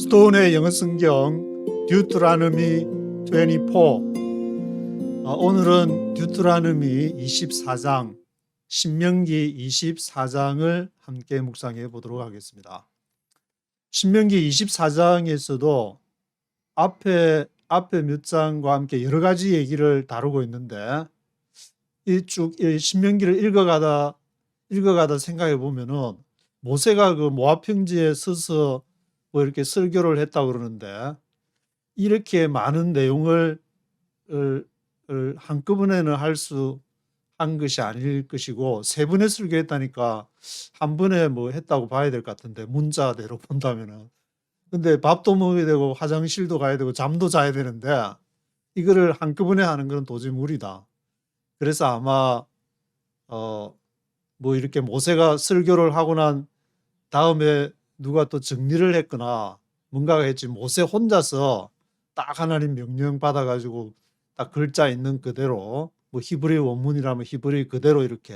스톤의 영어 성경 듀트라노미 24. 오늘은 듀트라노미 24장, 신명기 24장을 함께 묵상해 보도록 하겠습니다. 신명기 24장에서도 앞에 몇 장과 함께 여러 가지 얘기를 다루고 있는데, 이 신명기를 읽어가다 생각해 보면은 모세가 그 모압 평지에 서서 뭐 이렇게 설교를 했다고 그러는데, 이렇게 많은 내용을 한꺼번에는 한 것이 아닐 것이고, 세 번의 설교했다니까 한 번에 뭐 했다고 봐야 될 것 같은데, 문자대로 본다면은. 근데 밥도 먹어야 되고 화장실도 가야 되고 잠도 자야 되는데 이거를 한꺼번에 하는 건 도저히 무리다. 그래서 아마 뭐 이렇게 모세가 설교를 하고 난 다음에 누가 또 정리를 했거나 뭔가가 했지, 모세 혼자서 딱 하나님 명령 받아가지고 딱 글자 있는 그대로, 뭐 히브리 원문이라면 히브리 그대로 이렇게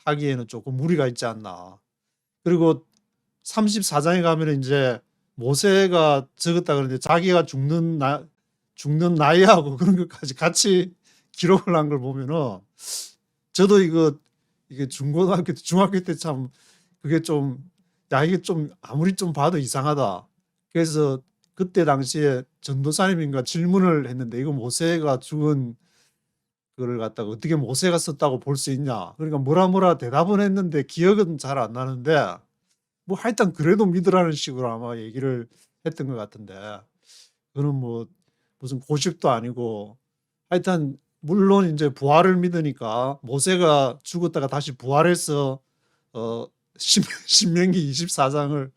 하기에는 조금 무리가 있지 않나. 그리고 34장에 가면 이제 모세가 적었다 그러는데 자기가 죽는 나이하고 그런 것까지 같이 기록을 한 걸 보면은, 저도 이게 중학교 때 참 그게 좀, 이게 좀 아무리 좀 봐도 이상하다. 그래서 그때 당시에 전도사님인가 질문을 했는데, 이거 모세가 죽은 그걸 갖다가 어떻게 모세가 썼다고 볼 수 있냐. 그러니까 뭐라 대답은 했는데 기억은 잘 안 나는데, 뭐 하여튼 그래도 믿으라는 식으로 아마 얘기를 했던 것 같은데, 그거는 뭐 무슨 고집도 아니고, 하여튼 물론 이제 부활을 믿으니까 모세가 죽었다가 다시 부활해서 신명기 24장을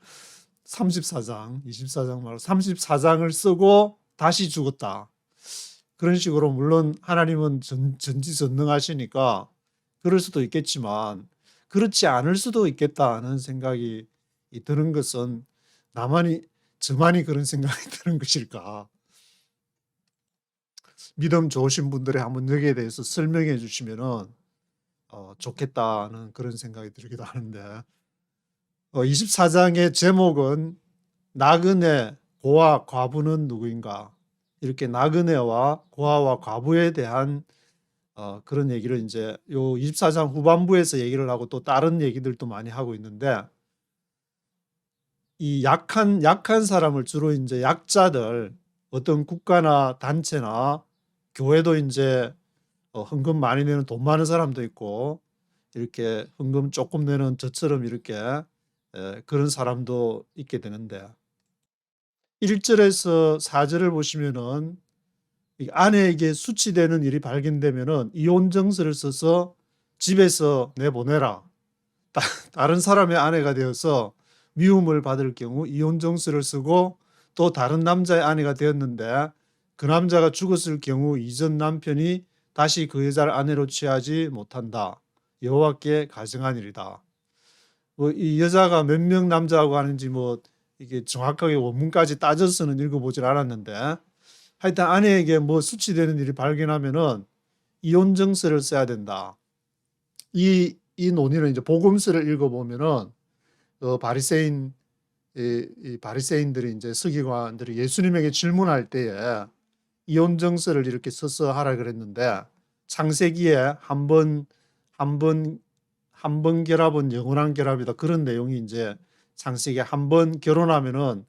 24장 말고 34장을 쓰고 다시 죽었다. 그런 식으로, 물론 하나님은 전지전능하시니까 그럴 수도 있겠지만 그렇지 않을 수도 있겠다는 생각이 드는 것은 저만이 그런 생각이 드는 것일까. 믿음 좋으신 분들이 한번 여기에 대해서 설명해 주시면은 좋겠다는 그런 생각이 들기도 하는데, 24장의 제목은 나그네 고아 과부는 누구인가, 이렇게 나그네와 고아와 과부에 대한 그런 얘기를 이제 요 24장 후반부에서 얘기를 하고 또 다른 얘기들도 많이 하고 있는데, 이 약한 사람을 주로 이제 약자들, 어떤 국가나 단체나 교회도 이제 헌금 많이 내는 돈 많은 사람도 있고, 이렇게 헌금 조금 내는 저처럼 이렇게 그런 사람도 있게 되는데, 1절에서 4절을 보시면은 이 아내에게 수치되는 일이 발견되면은 이혼 정서를 써서 집에서 내보내라. 다른 사람의 아내가 되어서 미움을 받을 경우 이혼 정서를 쓰고, 또 다른 남자의 아내가 되었는데 그 남자가 죽었을 경우 이전 남편이 다시 그 여자를 아내로 취하지 못한다. 여호와께 가증한 일이다. 뭐 이 여자가 몇 명 남자하고 하는지 뭐 이게 정확하게 원문까지 따져서는 읽어보질 않았는데, 하여튼 아내에게 뭐 수치되는 일이 발견하면은 이혼 정서를 써야 된다. 이 논의는 이제 복음서를 읽어보면은 바리새인 이 바리새인들이 이제 서기관들이 예수님에게 질문할 때에 이혼 정서를 이렇게 써서 하라 그랬는데, 창세기에 한 번 결합은 영원한 결합이다, 그런 내용이 이제 창세기에 한 번 결혼하면은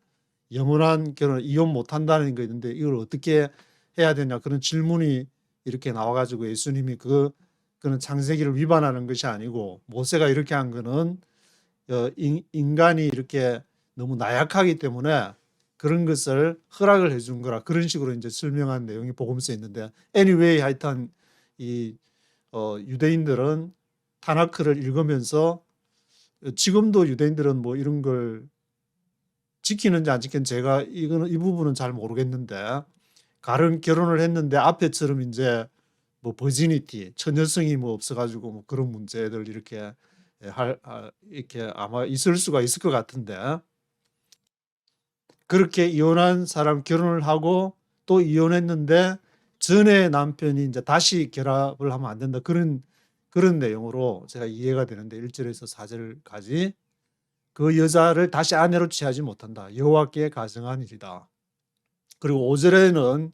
영원한 결혼, 이혼 못 한다는 거 있는데, 이걸 어떻게 해야 되냐, 그런 질문이 이렇게 나와가지고 예수님이 그는 창세기를 위반하는 것이 아니고, 모세가 이렇게 한 거는 인간이 이렇게 너무 나약하기 때문에 그런 것을 허락을 해준 거라, 그런 식으로 이제 설명한 내용이 복음서에 있는데, anyway 하여튼 이 유대인들은 타나크를 읽으면서, 지금도 유대인들은 뭐 이런 걸 지키는지 안 지키는지 제가 이 부분은 잘 모르겠는데, 결혼을 했는데 앞에처럼 이제 뭐 버지니티, 처녀성이 뭐 없어가지고 뭐 그런 문제들 이렇게 이렇게 아마 있을 수가 있을 것 같은데, 그렇게 이혼한 사람 결혼을 하고 또 이혼했는데 전에 남편이 이제 다시 결합을 하면 안 된다, 그런 내용으로 제가 이해가 되는데, 1절에서 4절까지 그 여자를 다시 아내로 취하지 못한다. 여호와께 가증한 일이다. 그리고 5절에는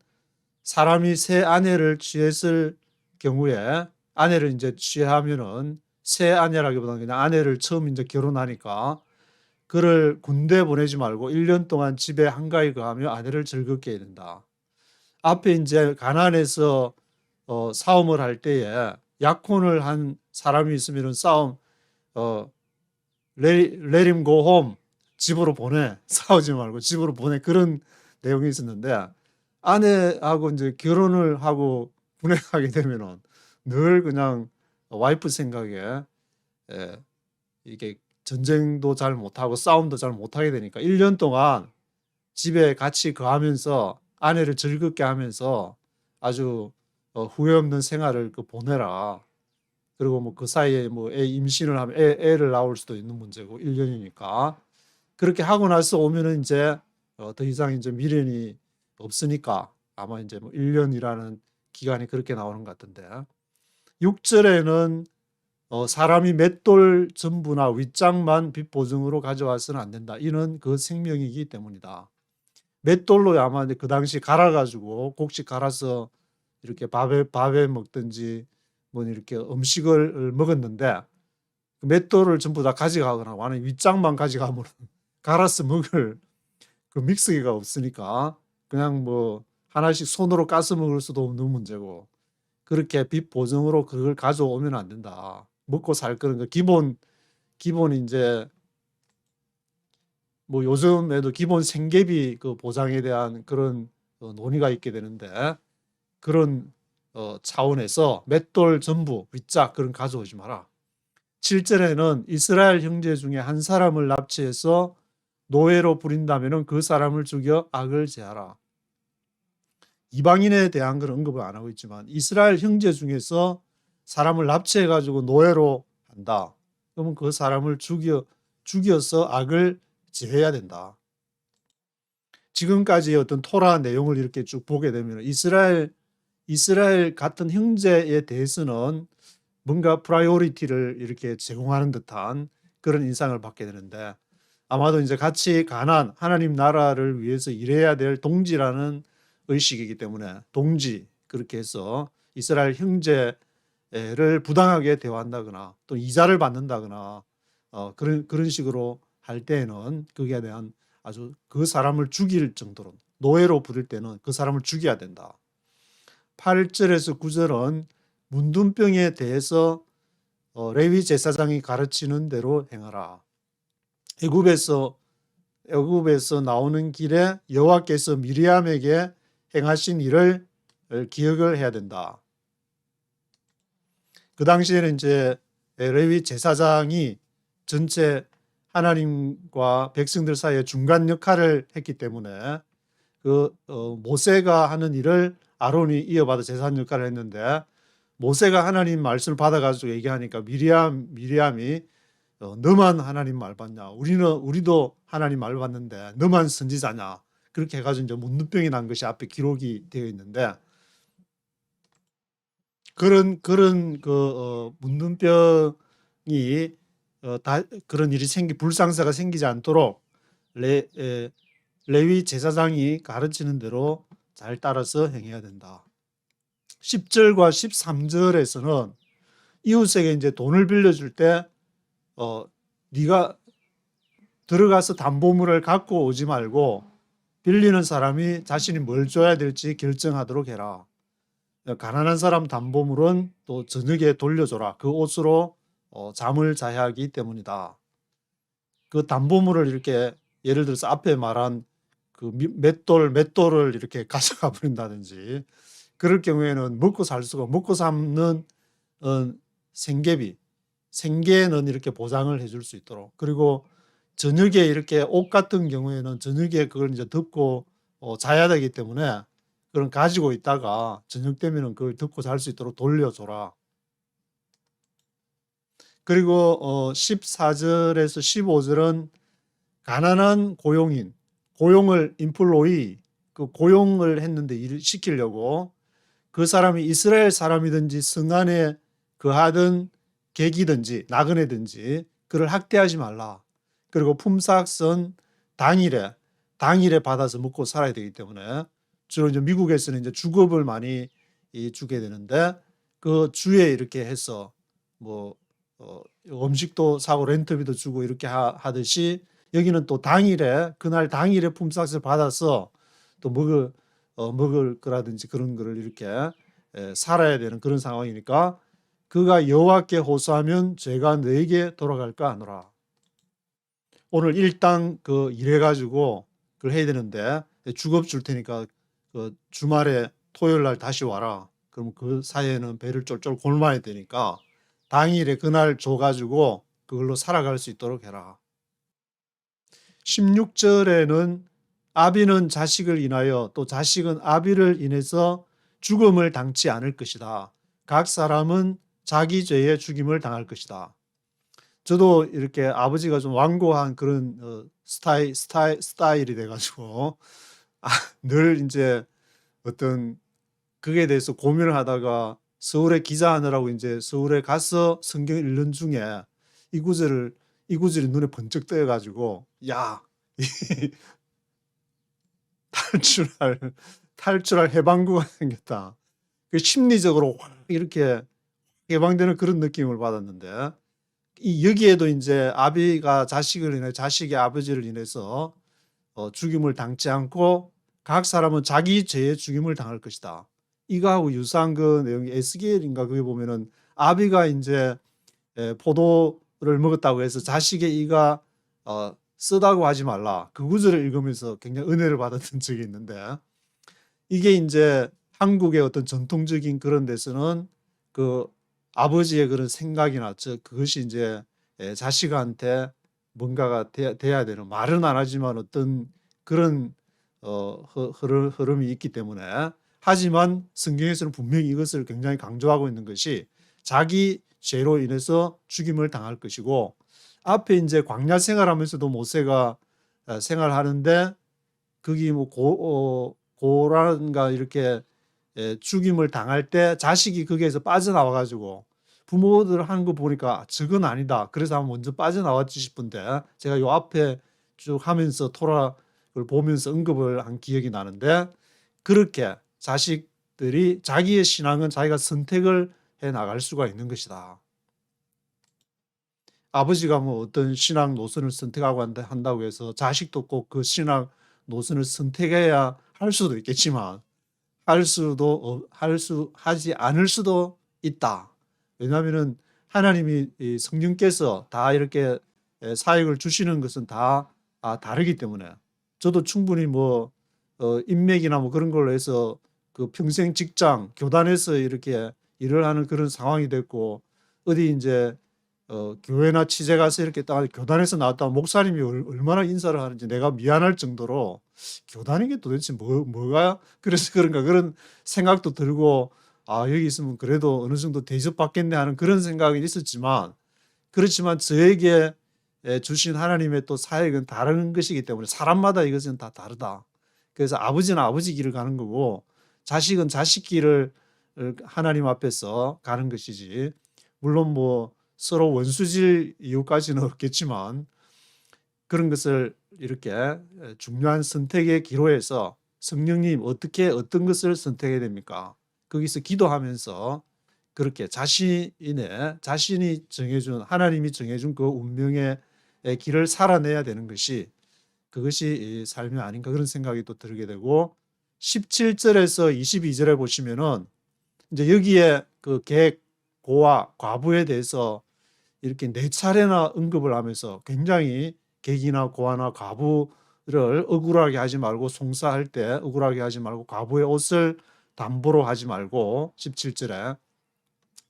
사람이 새 아내를 취했을 경우에 아내를 이제 취하면은 새 아내라기보다는 그냥 아내를 처음 이제 결혼하니까 그를 군대 보내지 말고 1년 동안 집에 한가히 거하며 아내를 즐겁게 해야 된다. 앞에 이제 가나안에서 싸움을 할 때에 약혼을 한 사람이 있으면은 싸움 let him go home, 집으로 보내, 싸우지 말고 집으로 보내, 그런 내용이 있었는데 아내하고 이제 결혼을 하고 군에 가게 되면은 늘 그냥 와이프 생각에 이게 전쟁도 잘 못하고 싸움도 잘 못하게 되니까 1년 동안 집에 같이 거하면서 아내를 즐겁게 하면서 아주 후회 없는 생활을 보내라. 그리고 뭐 그 사이에 뭐 애 임신을 하면 애를 낳을 수도 있는 문제고 1년이니까 그렇게 하고 나서 오면은 이제 더 이상 이제 미련이 없으니까 아마 이제 뭐 1년이라는 기간이 그렇게 나오는 것 같은데 6절에는 사람이 맷돌 전부나 윗장만 빚 보증으로 가져와서는 안 된다. 이는 그 생명이기 때문이다. 맷돌로 아마 그 당시 갈아가지고 곡식 갈아서 이렇게 밥에 먹든지 뭐 이렇게 음식을 먹었는데 그 맷돌을 전부 다 가져가거나 아니면 윗장만 가져가면 갈아서 먹을 그 믹서기가 없으니까 그냥 뭐 하나씩 손으로 까서 먹을 수도 없는 문제고 그렇게 빚 보증으로 그걸 가져오면 안 된다. 먹고 살 그런 거 기본 이제 뭐 요즘에도 기본 생계비 그 보장에 대한 그런 논의가 있게 되는데 그런 차원에서 맷돌 전부 윗짝 그런 가져오지 마라. 7절에는 이스라엘 형제 중에 한 사람을 납치해서 노예로 부린다면 그 사람을 죽여 악을 제하라. 이방인에 대한 걸 언급을 안 하고 있지만 이스라엘 형제 중에서 사람을 납치해가지고 노예로 한다. 그러면 그 사람을 죽여서 악을 제해야 된다. 지금까지 어떤 토라 내용을 이렇게 쭉 보게 되면 이스라엘 같은 형제에 대해서는 뭔가 프라이오리티를 이렇게 제공하는 듯한 그런 인상을 받게 되는데 아마도 이제 같이 가난 하나님 나라를 위해서 일해야 될 동지라는 의식이기 때문에 동지 그렇게 해서 이스라엘 형제를 부당하게 대화한다거나 또 이자를 받는다거나 그런 식으로 할 때에는 거기에 대한 아주 그 사람을 죽일 정도로 노예로 부릴 때는 그 사람을 죽여야 된다. 8절에서 9절은 문둥병에 대해서 레위 제사장이 가르치는 대로 행하라. 애굽에서 나오는 길에 여호와께서 미리암에게 행하신 일을 기억을 해야 된다. 그 당시에는 이제 레위 제사장이 전체 하나님과 백성들 사이에 중간 역할을 했기 때문에 그 모세가 하는 일을 아론이 이어받아 제사장 역할을 했는데 모세가 하나님 말씀을 받아가지고 얘기하니까 미리암이 너만 하나님 말 받냐? 우리도 하나님 말 받는데 너만 선지자냐? 그렇게 해가지고 이제 문둥병이 난 것이 앞에 기록이 되어 있는데 그런 그 문둥병이 그런 일이 불상사가 생기지 않도록 레위 제사장이 가르치는 대로 잘 따라서 행해야 된다. 10절과 13절에서는 이웃에게 이제 돈을 빌려줄 때 네가 들어가서 담보물을 갖고 오지 말고 빌리는 사람이 자신이 뭘 줘야 될지 결정하도록 해라. 가난한 사람 담보물은 또 저녁에 돌려줘라. 그 옷으로 잠을 자야 하기 때문이다. 그 담보물을 이렇게 예를 들어서 앞에 말한 그 맷돌을 이렇게 가져가 버린다든지 그럴 경우에는 먹고 살 수가 먹고 삼는 생계는 이렇게 보장을 해줄 수 있도록 그리고 저녁에 이렇게 옷 같은 경우에는 저녁에 그걸 이제 덮고 자야 되기 때문에 그런 가지고 있다가 저녁 되면은 그걸 덮고 잘 수 있도록 돌려줘라. 그리고 14절에서 15절은 가난한 고용을 인플로이 그 고용을 했는데 일을 시키려고 그 사람이 이스라엘 사람이든지 성 안에 거하든 객이든지 나그네든지 그를 학대하지 말라. 그리고 품삯은 당일에 받아서 먹고 살아야 되기 때문에 주로 이제 미국에서는 이제 주급을 많이 주게 되는데 그 주에 이렇게 해서 뭐 음식도 사고 렌트비도 주고 이렇게 하듯이 여기는 또 그날 당일에 품삯을 받아서 또 먹을 거라든지 그런 거를 이렇게 살아야 되는 그런 상황이니까 그가 여호와께 호소하면 죄가 너에게 돌아갈까 하노라. 오늘 일당 일해 가지고 그걸 해야 되는데 주급 줄 테니까 그 주말에 토요일 날 다시 와라. 그럼 그 사이에는 배를 쫄쫄 굶어야 되니까 당일에 그날 줘 가지고 그걸로 살아갈 수 있도록 해라. 16절에는 아비는 자식을 인하여 또 자식은 아비를 인해서 죽음을 당치 않을 것이다. 각 사람은 자기 죄에 죽임을 당할 것이다. 저도 이렇게 아버지가 좀 완고한 그런 스타일이 돼가지고 늘 이제 어떤 그에 대해서 고민을 하다가 서울에 기자하느라고 이제 서울에 가서 성경 읽는 중에 이 구절이 눈에 번쩍 떠가지고 야 탈출할 해방구가 생겼다. 그 심리적으로 확 이렇게 해방되는 그런 느낌을 받았는데 여기에도 이제 아비가 자식을 인해 자식이 아버지를 인해서 죽임을 당치 않고 각 사람은 자기 죄의 죽임을 당할 것이다. 이거하고 유사한 그 내용이 에스겔인가 그게 보면은 아비가 이제 포도를 먹었다고 해서 자식의 이가 쓰다고 하지 말라. 그 구절을 읽으면서 굉장히 은혜를 받았던 적이 있는데 이게 이제 한국의 어떤 전통적인 그런 데서는 그 아버지의 그런 생각이나 그것이 이제 자식한테 뭔가가 돼야 되는 말은 안 하지만 어떤 그런 흐름이 있기 때문에 하지만 성경에서는 분명히 이것을 굉장히 강조하고 있는 것이 자기 죄로 인해서 죽임을 당할 것이고 앞에 이제 광야 생활하면서도 모세가 생활하는데 거기 뭐 고란가 이렇게 죽임을 당할 때 자식이 거기에서 빠져나와 가지고 부모들 하는 거 보니까 저건 아니다. 그래서 한번 먼저 빠져나왔지 싶은데 제가 요 앞에 쭉 하면서 토라를 보면서 언급을 한 기억이 나는데 그렇게 자식들이 자기의 신앙은 자기가 선택을 해 나갈 수가 있는 것이다. 아버지가 뭐 어떤 신앙 노선을 선택하고 한다고 해서 자식도 꼭 그 신앙 노선을 선택해야 할 수도 있겠지만 하지 않을 수도 있다. 왜냐하면은 하나님이 성령께서 다 이렇게 사역을 주시는 것은 다 다르기 때문에 저도 충분히 뭐 인맥이나 뭐 그런 걸로 해서 그 평생 직장 교단에서 이렇게 일을 하는 그런 상황이 됐고 어디 이제 교회나 취재 가서 이렇게 딱 교단에서 나왔다 목사님이 얼마나 인사를 하는지 내가 미안할 정도로 교단이 게 도대체 뭐가 그래서 그런가 그런 생각도 들고 여기 있으면 그래도 어느 정도 대접받겠네 하는 그런 생각이 있었지만 그렇지만 저에게 주신 하나님의 또 사역은 다른 것이기 때문에 사람마다 이것은 다 다르다. 그래서 아버지는 아버지 길을 가는 거고 자식은 자식 길을 하나님 앞에서 가는 것이지 물론 뭐 서로 원수질 이유까지는 없겠지만 그런 것을 이렇게 중요한 선택의 기로에서 성령님 어떻게 어떤 것을 선택해야 됩니까? 거기서 기도하면서 그렇게 자신이 정해준 하나님이 정해준 그 운명의 길을 살아내야 되는 것이 그것이 삶이 아닌가 그런 생각이 또 들게 되고 17절에서 22절에 보시면은 이제 여기에 그 고와 과부에 대해서 이렇게 4차례나 언급을 하면서 굉장히 객이나 고아나 과부를 억울하게 하지 말고 송사할 때 억울하게 하지 말고 과부의 옷을 담보로 하지 말고 17절에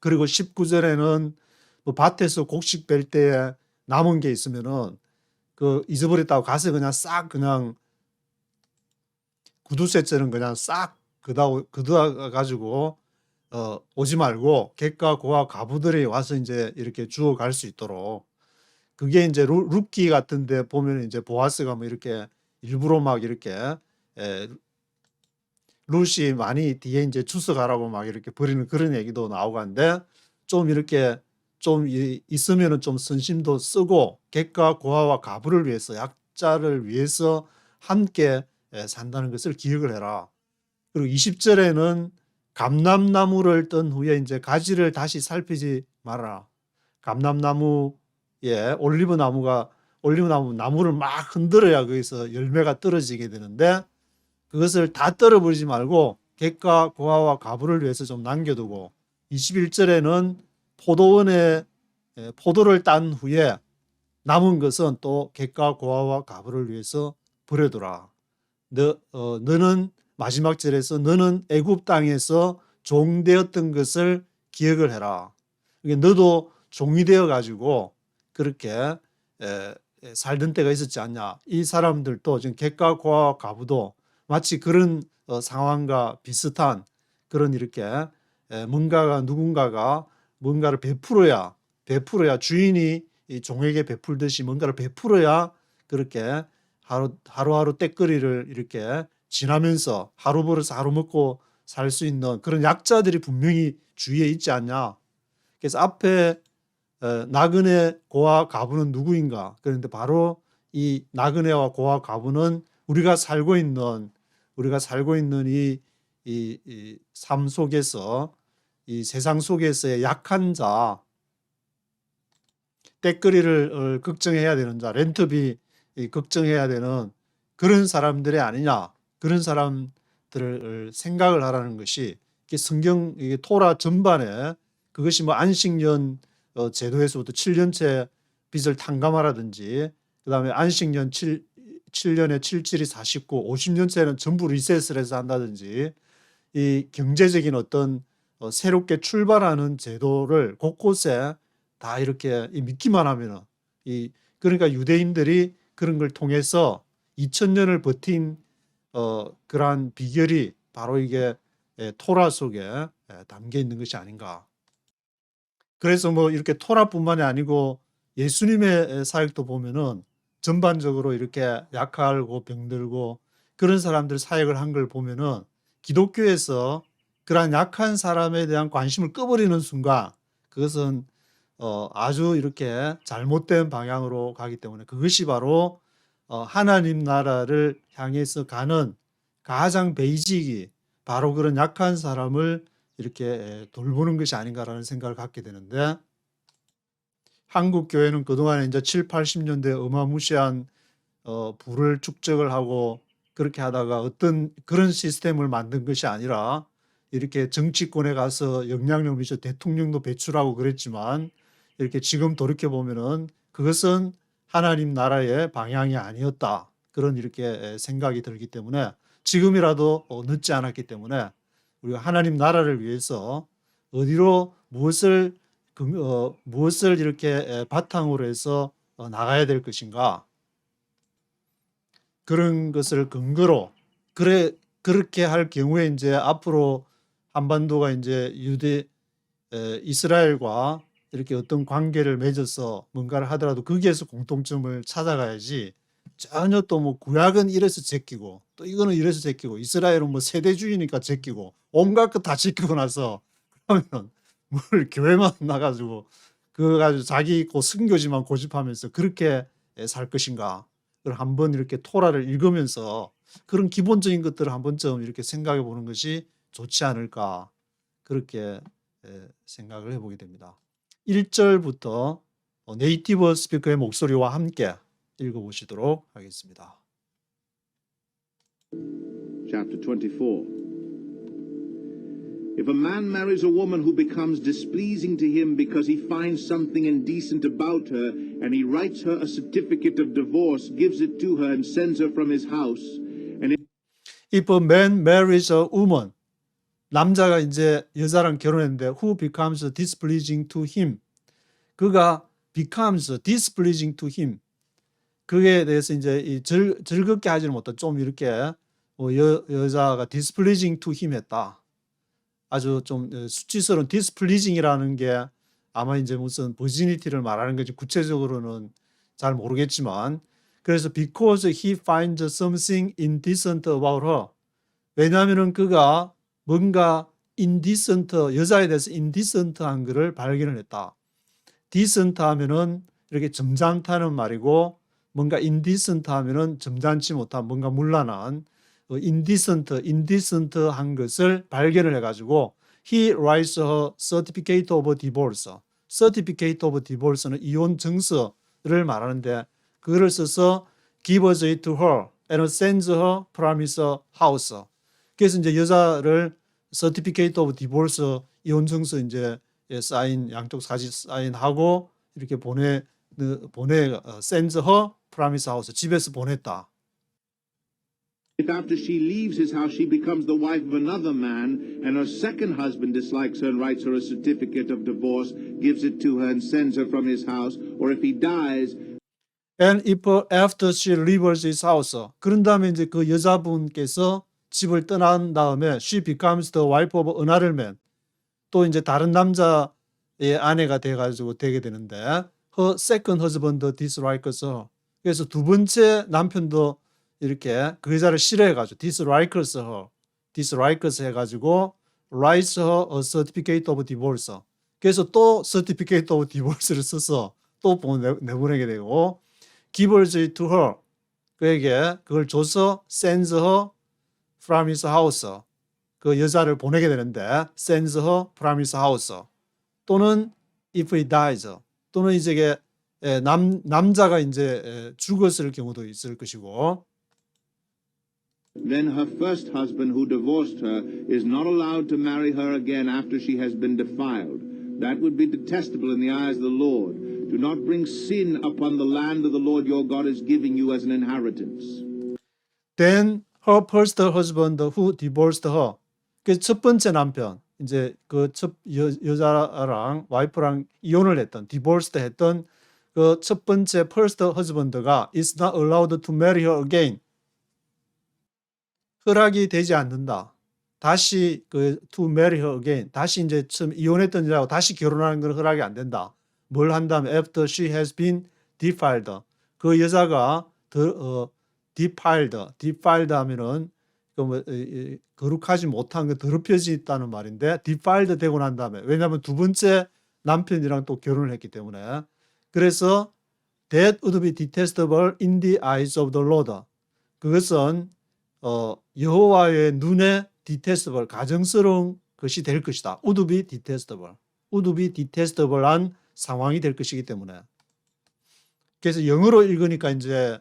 그리고 19절에는 뭐 밭에서 곡식 뺄 때에 남은 게 있으면은 그 잊어버렸다고 가서 그냥 싹 그냥 구두쇠처럼 그냥 싹 그다 가지고 오지 말고 객과 고와 과부들이 와서 이제 이렇게 주워 갈 수 있도록 그게 이제 룻기 같은데 보면 이제 보아스가 뭐 이렇게 일부러 막 이렇게 룻이 많이 뒤에 이제 주워 가라고 막 이렇게 버리는 그런 얘기도 나오고 한데 좀 이렇게 좀 있으면은 좀 선심도 쓰고 객과 고아와 가부를 위해서 약자를 위해서 함께 산다는 것을 기억을 해라. 그리고 20절에는 감람나무를 뜬 후에 이제 가지를 다시 살피지 말아라. 감람나무에 올리브나무 나무를 막 흔들어야 거기서 열매가 떨어지게 되는데 그것을 다 떨어버리지 말고 객과 고아와 가부를 위해서 좀 남겨두고 21절에는 포도원에 포도를 딴 후에 남은 것은 또 객과 고아와 가부를 위해서 버려두라. 너는 마지막 절에서 너는 애굽 땅에서 종되었던 것을 기억을 해라. 너도 종이 되어 가지고 그렇게 살던 때가 있었지 않냐. 이 사람들도 지금 객과 고아와 가부도 마치 그런 상황과 비슷한 그런 이렇게 누군가가 뭔가를 베풀어야 주인이 이 종에게 베풀듯이 뭔가를 베풀어야 그렇게 하루하루 때거리를 이렇게 지나면서 하루 벌어서 하루 먹고 살 수 있는 그런 약자들이 분명히 주위에 있지 않냐. 그래서 앞에 나그네 고아 가부는 누구인가? 그런데 바로 이 나그네와 고아 가부는 우리가 살고 있는 이 삶 속에서 이 세상 속에서의 약한 자, 때거리를 걱정해야 되는 자, 렌트비 걱정해야 되는 그런 사람들이 아니냐. 그런 사람들을 생각을 하라는 것이 성경 토라 전반에 그것이 뭐 안식년 제도에서부터 7년째 빚을 탕감하라든지 그다음에 안식년 7년에 7, 7이 49, 50년째는 전부 리셋을 해서 한다든지 이 경제적인 어떤 새롭게 출발하는 제도를 곳곳에 다 이렇게 믿기만 하면은 그러니까 유대인들이 그런 걸 통해서 2000년을 버틴 그러한 비결이 바로 이게 토라 속에 담겨 있는 것이 아닌가. 그래서 뭐 이렇게 토라뿐만이 아니고 예수님의 사역도 보면은 전반적으로 이렇게 약하고 병들고 그런 사람들 사역을 한 걸 보면은 기독교에서 그러한 약한 사람에 대한 관심을 꺼버리는 순간 그것은 아주 이렇게 잘못된 방향으로 가기 때문에 그것이 바로 하나님 나라를 향해서 가는 가장 베이직이 바로 그런 약한 사람을 이렇게 돌보는 것이 아닌가라는 생각을 갖게 되는데 한국 교회는 그동안에 이제 7, 80년대 어마무시한 부를 축적을 하고 그렇게 하다가 어떤 그런 시스템을 만든 것이 아니라 이렇게 정치권에 가서 영향력 미쳐 대통령도 배출하고 그랬지만 이렇게 지금 돌이켜 보면은 그것은 하나님 나라의 방향이 아니었다. 그런 이렇게 생각이 들기 때문에 지금이라도 늦지 않았기 때문에 우리가 하나님 나라를 위해서 어디로 무엇을 이렇게 바탕으로 해서 나가야 될 것인가 그런 것을 근거로 그렇게 할 경우에 이제 앞으로 한반도가 이제 이스라엘과 이렇게 어떤 관계를 맺어서 뭔가를 하더라도 거기에서 공통점을 찾아가야지 전혀 또 뭐 구약은 이래서 제끼고 또 이거는 이래서 제끼고 이스라엘은 뭐 세대주의니까 제끼고 온갖 것 다 제끼고 나서 그러면 뭘 교회만 나가지고 그거 가지고 자기 선교지만 고집하면서 그렇게 살 것인가 그걸 한번 이렇게 토라를 읽으면서 그런 기본적인 것들을 한 번쯤 이렇게 생각해 보는 것이 좋지 않을까 그렇게 생각을 해보게 됩니다. 1절부터 네이티브 스피커의 목소리와 함께 읽어보시도록 하겠습니다. Chapter 24. If a man marries a woman who becomes displeasing to him because he finds something indecent about her, and he writes her a certificate of divorce, gives it to her, and sends her from his house, and If a man marries a woman, 남자가 이제 여자랑 결혼했는데 who becomes displeasing to him, 그가 becomes displeasing to him, 그에 대해서 이제 즐겁게 하지는 못한 좀 이렇게 여자가 displeasing to him 했다. 아주 좀 수치스러운 displeasing이라는 게 아마 이제 무슨 virginity를 말하는 건지 구체적으로는 잘 모르겠지만 그래서 because he finds something indecent about her, 왜냐하면은 그가 뭔가 indecent 여자에 대해서 indecent한 것을 발견을 했다. decent 하면은 이렇게 점잖다는 말이고 뭔가 indecent 하면은 점잖지 못한 뭔가 문란한 indecent한 것을 발견을 해가지고 he writes her certificate of divorce. certificate of divorce는 이혼 증서를 말하는데 그거를 써서 gives it to her and sends her promise house. 그래서 이제 여자를 certificate of divorce 이혼 증서 이제 사인 양쪽 사진 사인하고 이렇게 sends her promise house 집에서 보냈다. If after she leaves his house she becomes the wife of another man and her second husband dislikes her and writes her a certificate of divorce, gives it to her and sends her from his house, or if he dies, And if after she leaves his house, 그런 다음에 이제 그 여자분께서 집을 떠난 다음에 she becomes the wife of another man. 또 이제 다른 남자의 아내가 돼가지고 되게 되는데 her second husband dislikes her. 그래서 두 번째 남편도 이렇게 그 여자를 싫어해가지고 dislikes 해가지고 writes her a certificate of divorce. 그래서 또 certificate of divorce를 써서 또 내보내게 되고 gives it to her. 그에게 그걸 줘서 sends her from his house. 그 여자를 보내게 되는데 sends her from his house. 또는 if he dies. 또는 이제 남자가 이제 죽었을 경우도 있을 것이고 then her first husband who divorced her is not allowed to marry her again after she has been defiled. That would be detestable in the eyes of the Lord. Do not bring sin upon the land of the Lord your God is giving you as an inheritance. Then her first husband who divorced her. 그 첫 번째 남편, 이제 그 첫 여자랑 와이프랑 이혼을 했던, divorced 했던 그 첫 번째 first husband가 is not allowed to marry her again. 허락이 되지 않는다. 다시 to marry her again. 다시 이제 처음 이혼했던 여자하고 다시 결혼하는 건 허락이 안 된다. 뭘 한다면 after she has been defiled. 그 여자가 defiled 하면은 거룩하지 못한 거 더럽혀졌다는 말인데 defiled 되고 난 다음에 왜냐하면 두 번째 남편이랑 또 결혼을 했기 때문에 그래서 that would be detestable in the eyes of the Lord. 그것은 여호와의 눈에 detestable 가증스러운 것이 될 것이다. would be detestable한 상황이 될 것이기 때문에 그래서 영어로 읽으니까 이제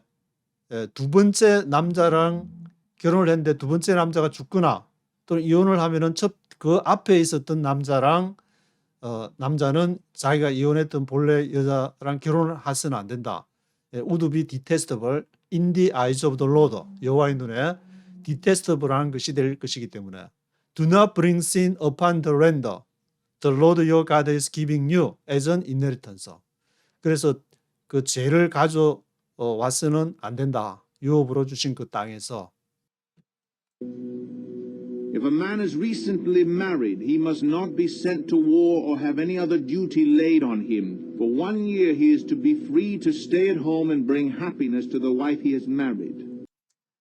두 번째 남자랑 결혼을 했는데 두 번째 남자가 죽거나 또는 이혼을 하면은 그 앞에 있었던 남자랑 남자는 자기가 이혼했던 본래 여자랑 결혼을 해서는 안 된다. would be detestable in the eyes of the Lord. 여호와의 눈에 detestable한 것이 될 것이기 때문에 do not bring sin upon the land. The Lord your God is giving you as an inheritance. 그래서 그 죄를 가져와서는 안 된다. 유업으로 주신 그 땅에서. If a man is recently married, he must not be sent to war or have any other duty laid on him. For 1 year he is to be free to stay at home and bring happiness to the wife he has married.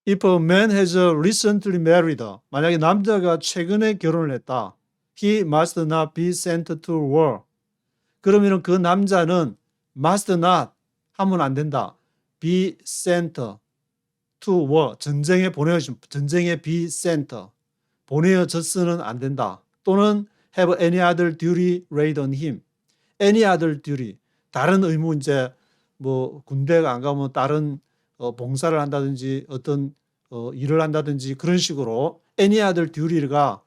If a man has recently married, 만약에 남자가 최근에 결혼을 했다. He must not be sent to war. 그러면 그 남자는 must not 하면 안 된다. be sent to war. 전쟁에 be sent. 보내어졌으는 안 된다. 또는 have any other duty laid on him. any other duty. 다른 의무 이제 뭐 군대가 안 가면 다른 봉사를 한다든지 어떤 일을 한다든지 그런 식으로 any other duty가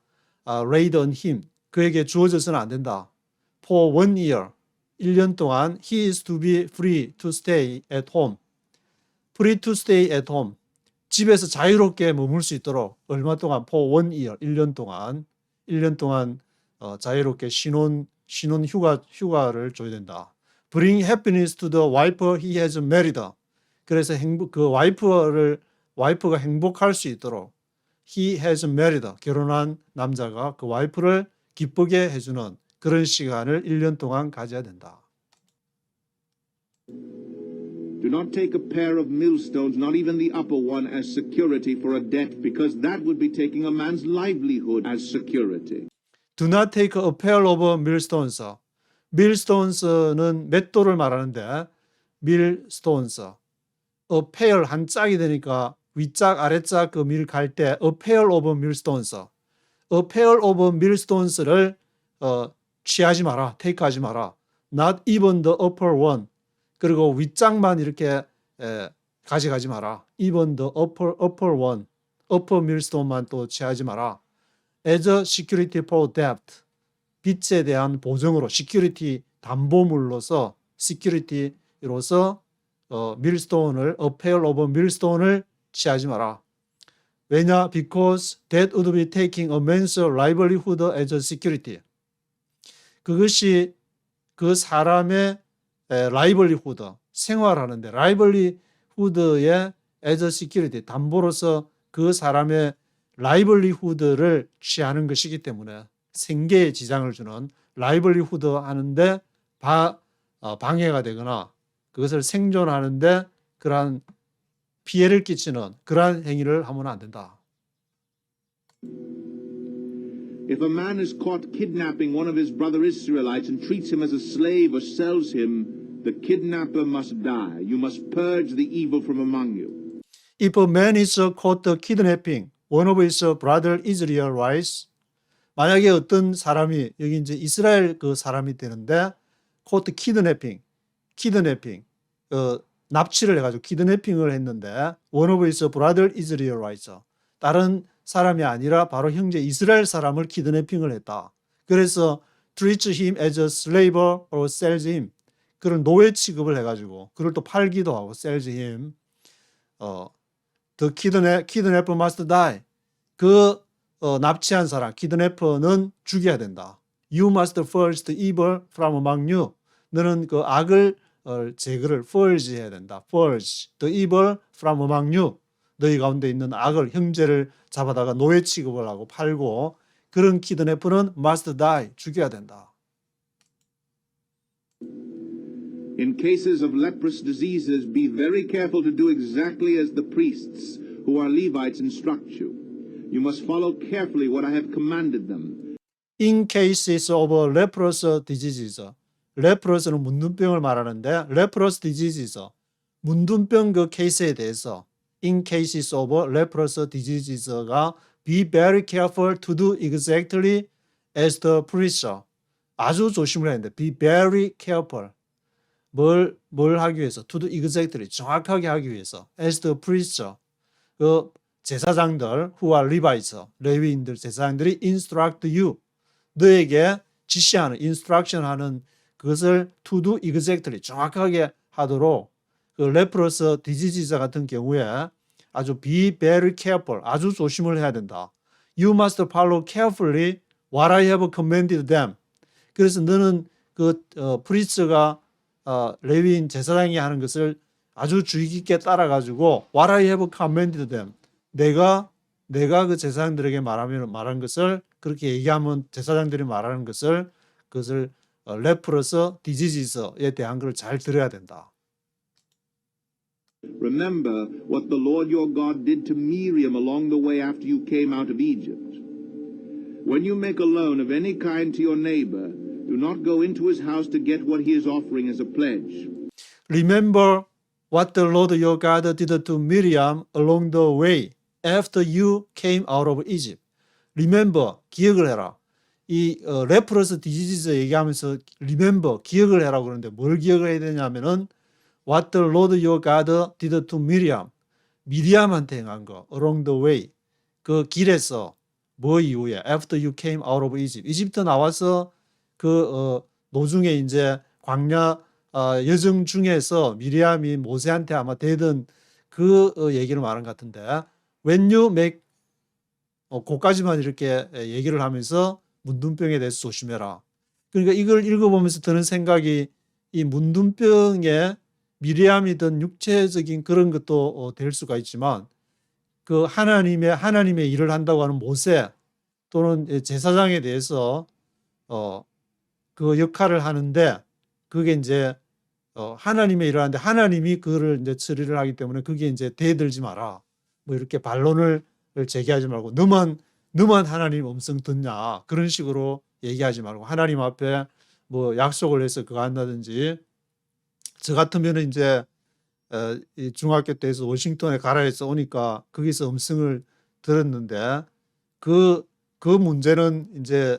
laid on him. 그에게 주어져서는 안 된다. For 1 year. 1년 동안 he is to be free to stay at home. free to stay at home. 집에서 자유롭게 머물 수 있도록 얼마 동안 for 1 year. 1년 동안 자유롭게 신혼 휴가를 줘야 된다. Bring happiness to the wife he has married. 그래서 그 와이프가 행복할 수 있도록 he has married. 결혼한 남자가 그 와이프를 기쁘게 해주는 그런 시간을 1년 동안 가져야 된다. Do not take a pair of millstones, not even the upper one, as security for a debt, because that would be taking a man's livelihood as security. Do not take a pair of millstones. 밀스톤스는 맷돌을 말하는데 밀스톤스, a pair 한 짝이 되니까 윗짝 아랫짝 그 밀 갈 때 a pair of millstones, a pair of millstones를 취하지 마라, 테이크하지 마라. not even the upper one. 그리고 윗짝만 이렇게 가져가지 마라. even the upper one, upper millstone만 또 취하지 마라. as a security for debt. 빚에 대한 보증으로 security 담보물로서 security로서 밀스톤을 a pair of millstone을 취하지 마라. 왜냐? Because that would be taking a man's livelihood as a security. 그것이 그 사람의 livelihood, 생활하는데 livelihood의 as a security, 담보로서 그 사람의 livelihood를 취하는 것이기 때문에 생계에 지장을 주는 livelihood 하는데 방해가 되거나 그것을 생존하는데 그러한 피해를 끼치는 그러한 행위를 하면 안 된다. If a man is caught kidnapping one of his brother Israelites and treats him as a slave or sells him, the kidnapper must die. You must purge the evil from among you. If a man is caught kidnapping one of his brother Israelites, 만약에 어떤 사람이 여기 이제 이스라엘 그 사람이 되는데 caught kidnapping, 납치를 해가지고 키드내핑을 했는데 one of his brother Israelites, 다른 사람이 아니라 바로 형제 이스라엘 사람을 키드내핑을 했다. 그래서 treats him as a slave or sells him, 그런 노예 취급을 해가지고 그걸 또 팔기도 하고 sells him. The kidnapper must die. 그 납치한 사람 키드내퍼는 죽여야 된다. You must purge the evil from among you. 너는 그 악을 제거를 purge 해야 된다. purge the evil from among you. 너희 가운데 있는 악을, 형제를 잡아다가 노예 취급을 하고 팔고 그런 키드내퍼는 must die, 죽여야 된다. In cases of leprous diseases, be very careful to do exactly as the priests, who are Levites, instruct you. You must follow carefully what I have commanded them. In cases of leprous diseases, leprous는 문둥병을 말하는데 leprous diseases, 문둥병 그 케이스에 대해서 in cases of leprous diseases가 be very careful to do exactly as the priest, 아주 조심을 해야 되는데 be very careful, 뭘 하기 위해서 to do exactly, 정확하게 하기 위해서 as the priest, 그 제사장들 who are Levites, 레위인들 제사장들이 instruct you, 너에게 지시하는 instruction 하는 그것을 to do exactly, 정확하게 하도록 그 leprous disease 같은 경우에 아주 be very careful, 아주 조심을 해야 된다. You must follow carefully what I have commanded them. 그래서 너는 그 프리스가 레위인 제사장이 하는 것을 아주 주의 깊게 따라가지고 what I have commanded them. 내가 그 제사장들에게 말한 것을 그렇게 얘기하면 제사장들이 말하는 것을 그것을 레프러스 디지지스에 대한 걸 잘 들어야 된다. Remember what the Lord your God did to Miriam along the way after you came out of Egypt. When you make a loan of any kind to your neighbor, do not go into his house to get what he is offering as a pledge. Remember what the Lord your God did to Miriam along the way after you came out of Egypt. Remember, 기억을 해라. 이 레프러스 디지즈 얘기하면서 remember, 기억을 해라고 그러는데 뭘 기억을 해야 되냐면은 what the Lord your God did to Miriam, 미리암한테 행한 거 along the way, 그 길에서 뭐 이후에 after you came out of Egypt, 이집트 나와서 그 노중에 이제 광야 여정 중에서 미리암이 모세한테 아마 대던 그 얘기를 말한 것 같은데 when you make 그까지만 이렇게 얘기를 하면서 문둥병에 대해서 조심해라. 그러니까 이걸 읽어보면서 드는 생각이 이 문둥병에 미리암이든 육체적인 그런 것도 될 수가 있지만 그 하나님의 일을 한다고 하는 모세 또는 제사장에 대해서 그 역할을 하는데 그게 이제 하나님의 일을 하는데 하나님이 그를 이제 처리를 하기 때문에 그게 이제 대들지 마라. 뭐 이렇게 반론을 제기하지 말고 너만 하나님 음성 듣냐 그런 식으로 얘기하지 말고 하나님 앞에 뭐 약속을 해서 그거 한다든지. 저 같으면은 이제 이 중학교 때에서 워싱턴에 가라 해서 오니까 거기서 음성을 들었는데 그 문제는 이제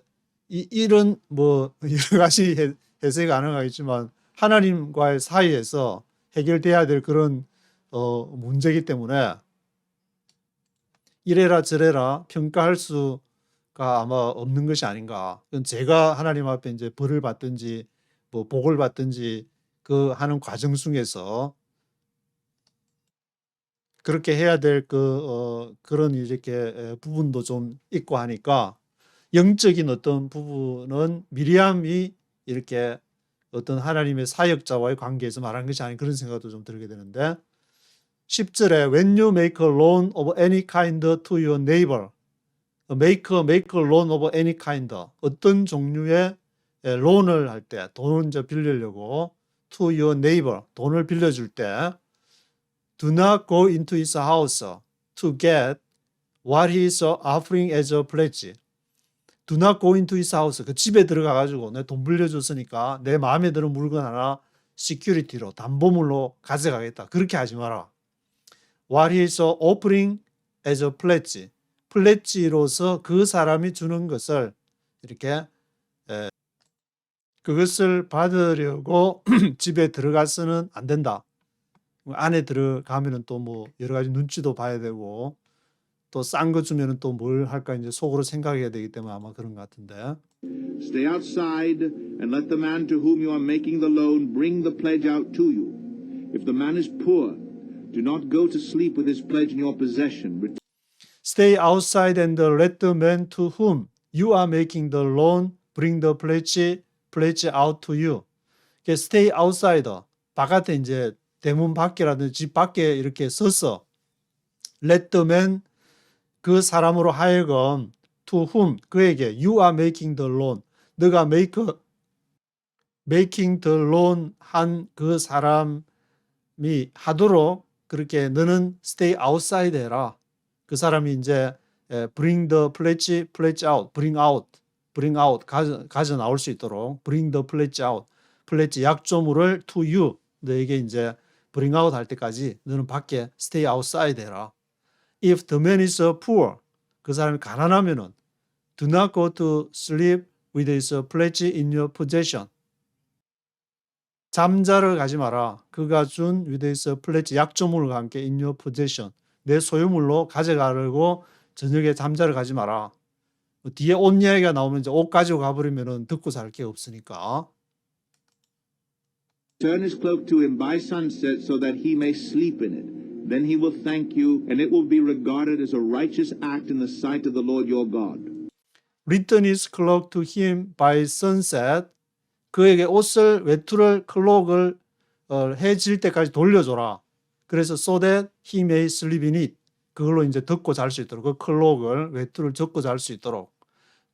이런 뭐 여러 가지 해석이 가능하겠지만 하나님과의 사이에서 해결돼야 될 그런 문제이기 때문에 이래라 저래라 평가할 수가 아마 없는 것이 아닌가. 그건 제가 하나님 앞에 이제 벌을 받든지 뭐 복을 받든지 그 하는 과정 중에서 그렇게 해야 될 그런 이렇게 부분도 좀 있고 하니까 영적인 어떤 부분은 미리암이 이렇게 어떤 하나님의 사역자와의 관계에서 말한 것이 아닌 그런 생각도 좀 들게 되는데 10절에 When you make a loan of any kind to your neighbor, make a loan of any kind, 어떤 종류의 론을 할 때 돈을 이제 빌리려고 to your neighbor, 돈을 빌려줄 때 do not go into his house to get what he is offering as a pledge. Do not go into his house. 그 집에 들어가가지고 내 돈 빌려줬으니까 내 마음에 드는 물건 하나 시큐리티로 담보물로 가져가겠다. 그렇게 하지 마라. What he is offering as a pledge. 플래지로서 그 사람이 주는 것을 이렇게 그것을 받으려고 집에 들어가서는 안 된다. 안에 들어가면은 또 뭐 여러 가지 눈치도 봐야 되고 또 싼 거 주면은 또 뭘 할까 이제 속으로 생각해야 되기 때문에 아마 그런 것 같은데. Stay outside and let the man to whom you are making the loan bring the pledge out to you. If the man is poor, do not go to sleep with his pledge in your possession. Stay outside and let the man to whom you are making the loan bring the pledge out to you. Stay outside. 바깥에 이제 대문 밖이라든지 집 밖에 이렇게 서서 let the man 그 사람으로 하여금 to whom 그에게 you are making the loan 너가 making the loan 한 그 사람이 하도록 그렇게 너는 stay outside 해라. 그 사람이 이제 bring the pledge out, bring out 가져 나올 수 있도록 bring the pledge out, pledge 약조물을 to you 너에게 이제 bring out 할 때까지 너는 밖에 stay outside 해라. If the man is poor, 그 사람이 가난하면은 do not go to sleep with his pledge in your possession. 잠자러 가지 마라. 그가 준 with his pledge 약조물과 함께 in your possession. 내 소유물로 가져가려고 저녁에 잠자러 가지 마라. 뒤에 옷 이야기가 나오면 이제 옷 가지고 가버리면은 듣고 살 게 없으니까. Turn his cloak to him by sunset so that he may sleep in it. Then he will thank you, and it will be regarded as a righteous act in the sight of the Lord your God. Return his cloak to him by sunset. 그에게 옷을 외투를 클록을 해질 때까지 돌려줘라. 그래서 so that he may sleep in it. 그걸로 이제 덮고 잘 수 있도록 그 클록을 외투를 덮고 잘 수 있도록.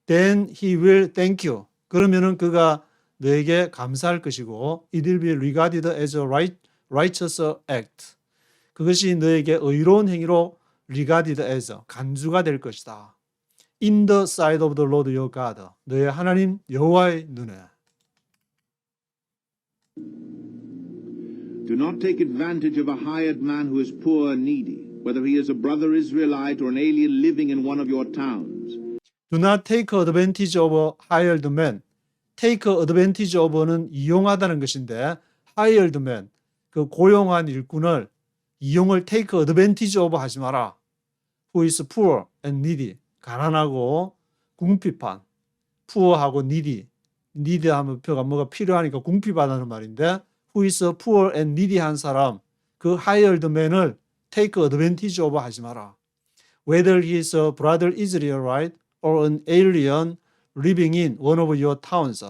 Then he will thank you. 그러면은 그가 너에게 감사할 것이고 it will be regarded as a righteous act. 그것이 너에게 의로운 행위로 regarded as 간주가 될 것이다. In the sight of the Lord your God. 너의 하나님 여호와의 눈에. Do not take advantage of a hired man who is poor and needy, whether he is a brother Israelite or an alien living in one of your towns. Do not take advantage of a hired man. Take advantage of는 이용하다는 것인데 hired man, 그 고용한 일꾼을 이용을 take advantage of 하지 마라. Who is poor and needy. 가난하고 궁핍한. poor하고 needy. need 하면 뭐가 필요하니까 궁핍하다는 말인데 who is poor and needy 한 사람 그 hired man을 take advantage of 하지 마라. Whether he is a brother Israelite or an alien living in one of your towns.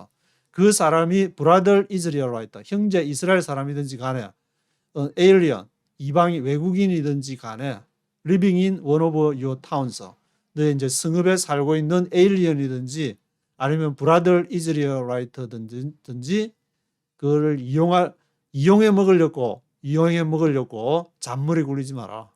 그 사람이 brother Israelite, 형제 이스라엘 사람이든지 간에 alien, 이방이 외국인이든지 간에 living in one of your towns. 너의 이제 성읍에 살고 있는 alien이든지 아니면 brother Israelite든지 그거를 이용해 먹으려고 잔머리 굴리지 마라.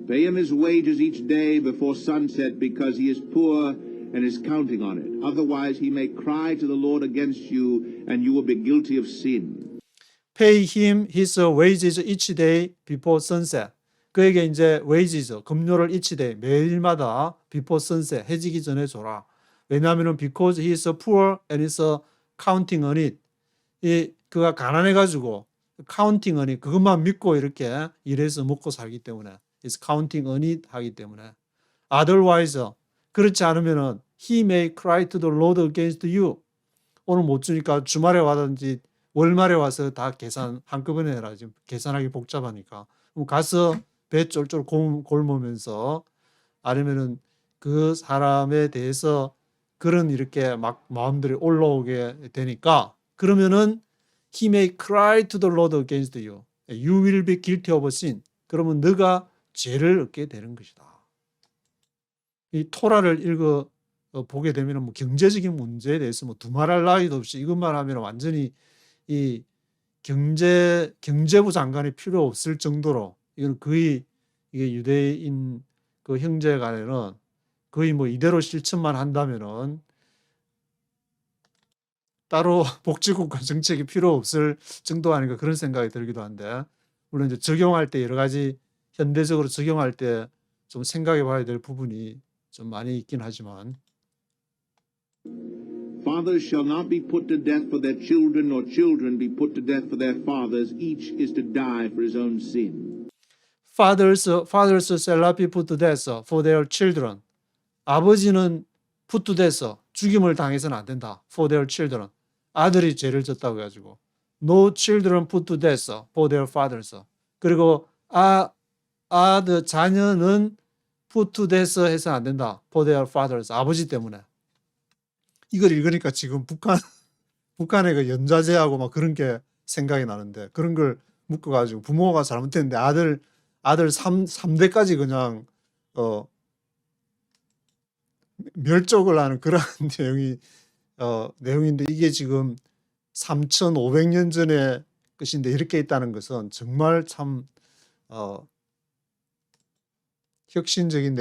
Pay him his wages each day before sunset because he is poor and is counting on it. Otherwise, he may cry to the Lord against you, and you will be guilty of sin. Pay him his wages each day before sunset. 그에게 이제 wages, 급료를 each day, 매일마다 before sunset, 해지기 전에 줘라. 왜냐하면 because he is poor and is counting on it. 그가 가난해가지고 counting on it, 그것만 믿고 이렇게 일해서 먹고 살기 때문에 is counting on it 하기 때문에 otherwise, 그렇지 않으면은 he may cry to the Lord against you. 오늘 못 주니까 주말에 와든지 월말에 와서 다 계산 한꺼번에 해라. 지금 계산하기 복잡하니까. 그럼 가서 배 쫄쫄 골무면서 아니면은 그 사람에 대해서 그런 이렇게 막 마음들이 올라오게 되니까 그러면은 he may cry to the Lord against you. You will be guilty of sin. 그러면 너가 죄를 얻게 되는 것이다. 이 토라를 읽어 보게 되면 뭐 경제적인 문제에 대해서 뭐 두말할 나위도 없이 이것만 하면 완전히 이 경제부 장관이 필요 없을 정도로 이건 거의 이게 유대인 그 형제 간에는 거의 뭐 이대로 실천만 한다면은 따로 복지국가 정책이 필요 없을 정도 아닌가 그런 생각이 들기도 한데 물론 이제 적용할 때 여러 가지 현대적으로 적용할 때 좀 생각해 봐야 될 부분이 좀 많이 있긴 하지만 Fathers shall not be put to death for their children, nor children be put to death for their fathers. Each is to die for his own sin. fathers shall not be put to death for their children. 아버지는 put to death, 죽임을 당해서는 안 된다. for their children. 아들이 죄를 졌다고 해가지고 no children put to death for their fathers. 그리고 아들 자녀는 put to death 해서는 안 된다. for their fathers. 아버지 때문에. 이걸 읽으니까 지금 북한의 그 연좌제하고 막 그런 게 생각이 나는데 그런 걸 묶어가지고 부모가 잘못했는데 아들 3대까지 그냥 멸족을 하는 그런 내용인데 이게 지금 3,500년 전의 것인데 이렇게 있다는 것은 정말 참 혁신적인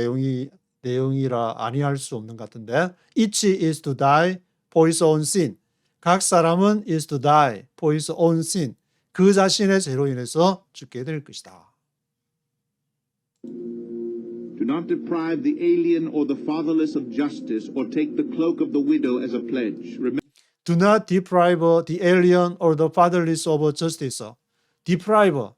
내용이라 아니할 수 없는 것 같은데 each is to die for his own sin. 각 사람은 is to die for his own sin. 그 자신의 죄로 인해서 죽게 될 것이다. Do not deprive the alien or the fatherless of justice, or take the cloak of the widow as a pledge. Do not deprive the alien or the fatherless of justice. deprive,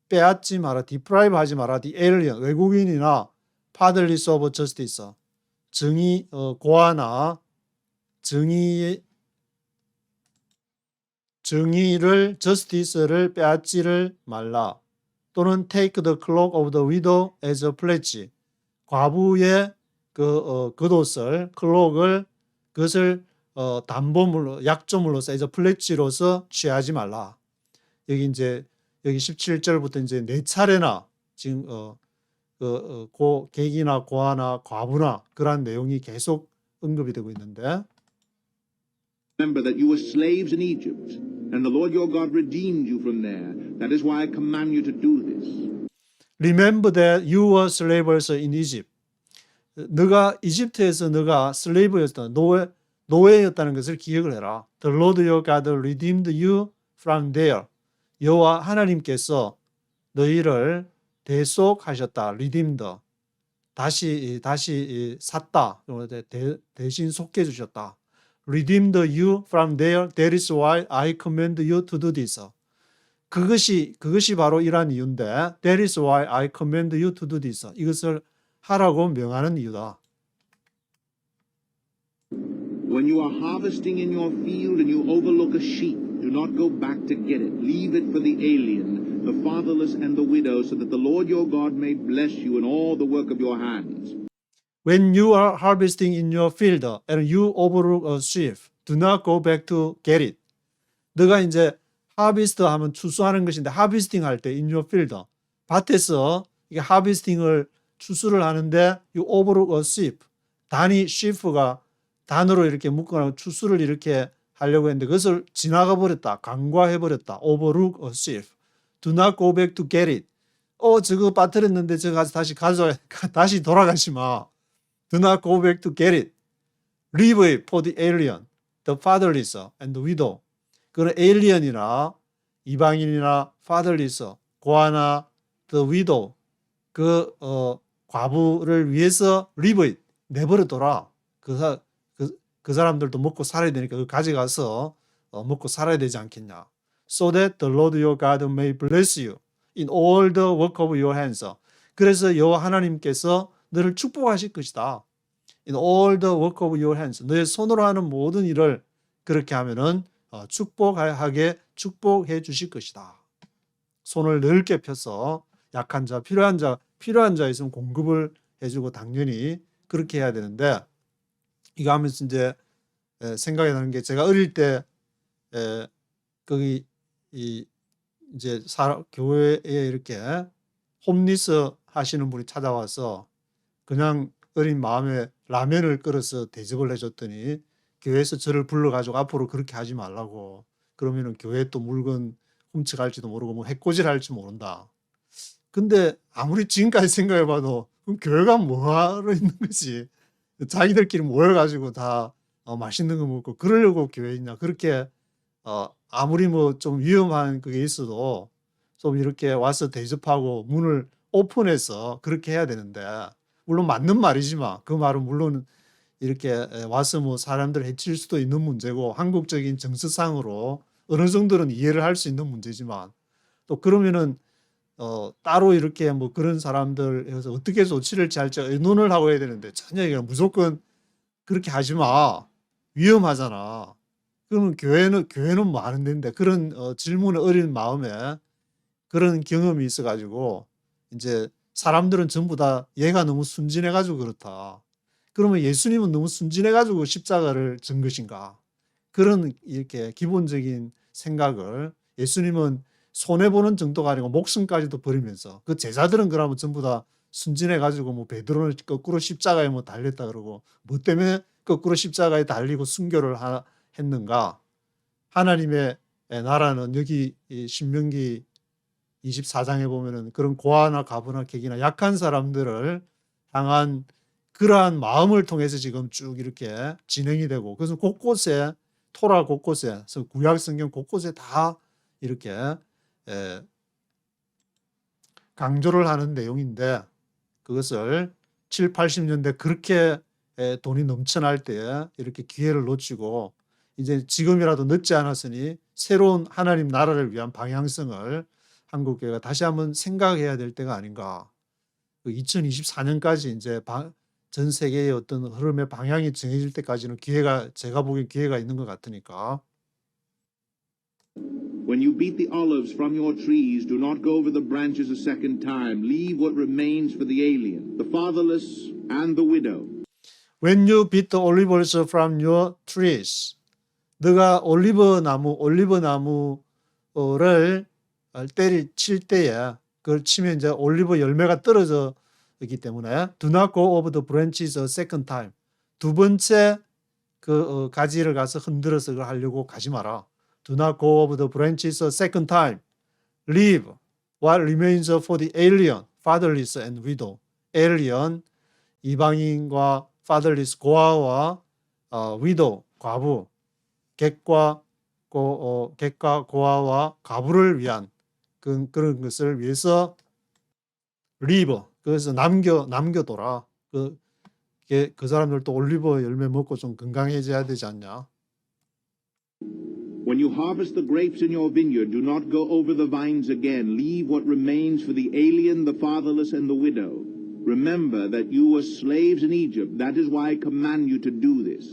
빼앗지 마라. deprive 하지 마라. the alien, 외국인이나 fatherless of justice, 고아나 정의를 justice를 빼앗지를 말라. 또는 take the cloak of the widow as a pledge. 과부의 겉옷을 cloak을 그것을 담보물로 약조물로서 as a pledge로서 취하지 말라. 여기 이제 여기 17절부터 이제 4차례나 지금 객이나 고아나 과부나 그러한 내용이 계속 언급이 되고 있는데 Remember that you were slaves in Egypt, and the Lord your God redeemed you from there. That is why I command you to do this. Remember that you were slaves in Egypt. 너가 이집트에서 너가 슬레이브였다. 노예였다는 것을 기억을 해라. The Lord your God redeemed you from there. 여호와 하나님께서 너희를 대속하셨다. redeemed. 다시 샀다. 대신 속해 주셨다. redeemed you from there. That is why I command you to do this. 그것이 바로 이러한 이유인데 That is why I command you to do this. 이것을 하라고 명하는 이유다. When you are harvesting in your field and you overlook a sheep, do not go back to get it. Leave it for the alien, the fatherless and the widow, so that the Lord your God may bless you in all the work of your hands. When you are harvesting in your field and you overlook a sheep, do not go back to get it. 너가 이제 harvest 하면 추수하는 것인데 harvesting 할 때 in your field, 밭에서 이게 harvesting을 추수를 하는데 you overlook a sheep. 단위 sheep가 단어로 이렇게 묶어놓고 추수를 이렇게 하려고 했는데 그것을 지나가 버렸다. 간과해 버렸다. overlook a sheep. Do not go back to get it. 저거 빠뜨렸는데 저거 가서 다시 가져와. 다시 돌아가지 마. Do not go back to get it. Leave it for the alien, the fatherless and the widow. 그런 에일리언이나 이방인이나 fatherless, 고아나 the widow, 과부를 위해서 leave it, 내버려둬라. 그 사람들도 먹고 살아야 되니까 그거 가져가서 먹고 살아야 되지 않겠냐. So that the Lord your God may bless you in all the work of your hands. 그래서 여호와 하나님께서 너를 축복하실 것이다. In all the work of your hands. 너의 손으로 하는 모든 일을 그렇게 하면은 축복해 주실 것이다. 손을 넓게 펴서 약한 자, 필요한 자 있으면 공급을 해주고 당연히 그렇게 해야 되는데, 이거 하면서 이제 생각이 나는 게, 제가 어릴 때 거기 이제 교회에 이렇게 홈리스 하시는 분이 찾아와서 그냥 어린 마음에 라면을 끓여서 대접을 해줬더니 교회에서 저를 불러가지고 앞으로 그렇게 하지 말라고, 그러면은 교회 또 물건 훔쳐갈지도 모르고 뭐 해코지를 할지 모른다. 근데 아무리 지금까지 생각해봐도 그럼 교회가 뭐하러 있는 거지. 자기들끼리 모여가지고 다 맛있는 거 먹고 그러려고 교회 있냐. 그렇게 아무리 뭐 좀 위험한 그게 있어도 좀 이렇게 와서 대접하고 문을 오픈해서 그렇게 해야 되는데, 물론 맞는 말이지만 그 말은 물론 이렇게 와서 뭐 사람들 해칠 수도 있는 문제고 한국적인 정서상으로 어느 정도는 이해를 할 수 있는 문제지만, 또 그러면은 따로 이렇게 뭐 그런 사람들에서 어떻게 조치를 취할지 의논을 하고 해야 되는데, 전혀 무조건 그렇게 하지 마. 위험하잖아. 그러면 교회는 뭐 하는 데인데, 그런 질문에 어린 마음에 그런 경험이 있어가지고, 이제 사람들은 전부 다 얘가 너무 순진해가지고 그렇다. 그러면 예수님은 너무 순진해가지고 십자가를 진 것인가? 그런 이렇게 기본적인 생각을, 예수님은 손해보는 정도가 아니고 목숨까지도 버리면서, 그 제자들은 그러면 전부 다 순진해가지고 뭐 베드로는 거꾸로 십자가에 뭐 달렸다 그러고, 뭐 때문에 거꾸로 십자가에 달리고 순교를 했는가? 하나님의 나라는 여기 신명기 24장에 보면은 그런 고아나 과부나 객이나 약한 사람들을 향한 그러한 마음을 통해서 지금 쭉 이렇게 진행이 되고, 그래서 곳곳에 토라 곳곳에, 구약 성경 곳곳에 다 이렇게 강조를 하는 내용인데, 그것을 7, 80년대 그렇게 돈이 넘쳐날 때 이렇게 기회를 놓치고, 이제 지금이라도 늦지 않았으니 새로운 하나님 나라를 위한 방향성을 한국교회가 다시 한번 생각해야 될 때가 아닌가. 2024년까지 이제 전 세계의 어떤 흐름의 방향이 정해질 때까지는 제가 보기엔 기회가 있는 것 같으니까. When you beat the olives from your trees, do not go over the branches a second time. Leave what remains for the alien, the fatherless, and the widow. When you beat the olives from your trees. 너가 올리브 나무를 칠 때에, 그걸 치면 이제 올리브 열매가 떨어져 있기 때문에 do not go over the branches a second time. 두 번째 그 가지를 가서 흔들어서 그걸 하려고 가지 마라. Do not go over the branches a second time. Leave what remains for the alien, fatherless and widow. alien, 이방인과 fatherless, 고아와 widow, 과부, 객과 고아와 과부를 위한 그런 것을 위해서 leave, 그래서 남겨둬라. 그 사람들도 올리브 열매 먹고 좀 건강해져야 되지 않냐. When you harvest the grapes in your vineyard, do not go over the vines again. Leave what remains for the alien, the fatherless, and the widow. Remember that you were slaves in Egypt. That is why I command you to do this.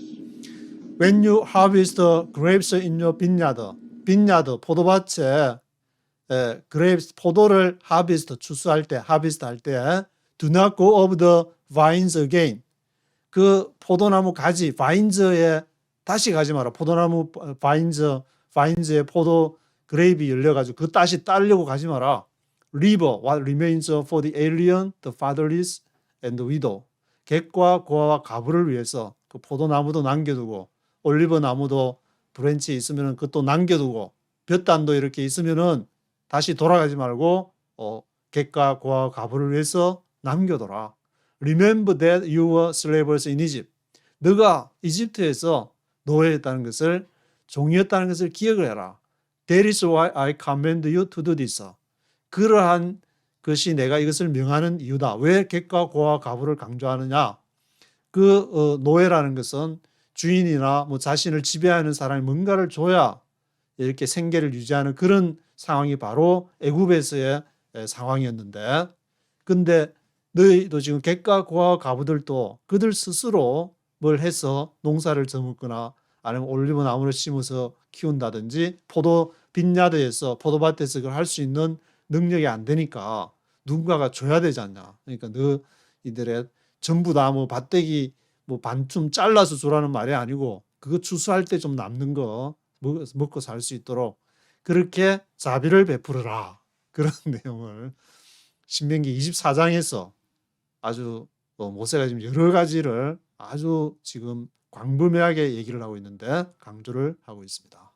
When you harvest the grapes in your vineyard, 포도밭에 grapes, 포도를 추수할 때, 할 때, do not go over the vines again. 그 포도나무 가지, vines에 다시 가지 마라. 포도나무 vines에 포도 그레이비 열려가지고 그 다시 따려고 가지 마라. Leave what remains for the alien, the fatherless, and the widow. 객과 고아와 과부를 위해서 그 포도나무도 남겨두고, 올리브 나무도 브랜치 있으면 그것도 남겨두고, 볕단도 이렇게 있으면은 다시 돌아가지 말고 객과 고아와 과부를 위해서 남겨둬라. Remember that you were slavers in Egypt. 너가 이집트에서 노예였다는 것을, 종이었다는 것을 기억을 해라. That is why I command you to do this. 그러한 것이 내가 이것을 명하는 이유다. 왜 객과 고아와 과부를 강조하느냐? 노예라는 것은 주인이나 뭐 자신을 지배하는 사람이 뭔가를 줘야 이렇게 생계를 유지하는 그런 상황이 바로 애굽에서의 상황이었는데, 근데 너희도 지금 객과 고아와 과부들도 그들 스스로 뭘 해서 농사를 저먹거나 아니면 올리브 나무를 심어서 키운다든지 포도 빈야드에서 포도밭에서 그걸 할 수 있는 능력이 안 되니까 누군가가 줘야 되지 않냐. 그러니까 너희들의 전부 다 뭐 밭대기 뭐 반쯤 잘라서 주라는 말이 아니고 그거 추수할 때 좀 남는 거 먹고 살 수 있도록 그렇게 자비를 베풀어라. 그런 내용을 신명기 24장에서 아주 모세가 지금 여러 가지를 아주 지금 광범위하게 얘기를 하고 있는데 강조를 하고 있습니다.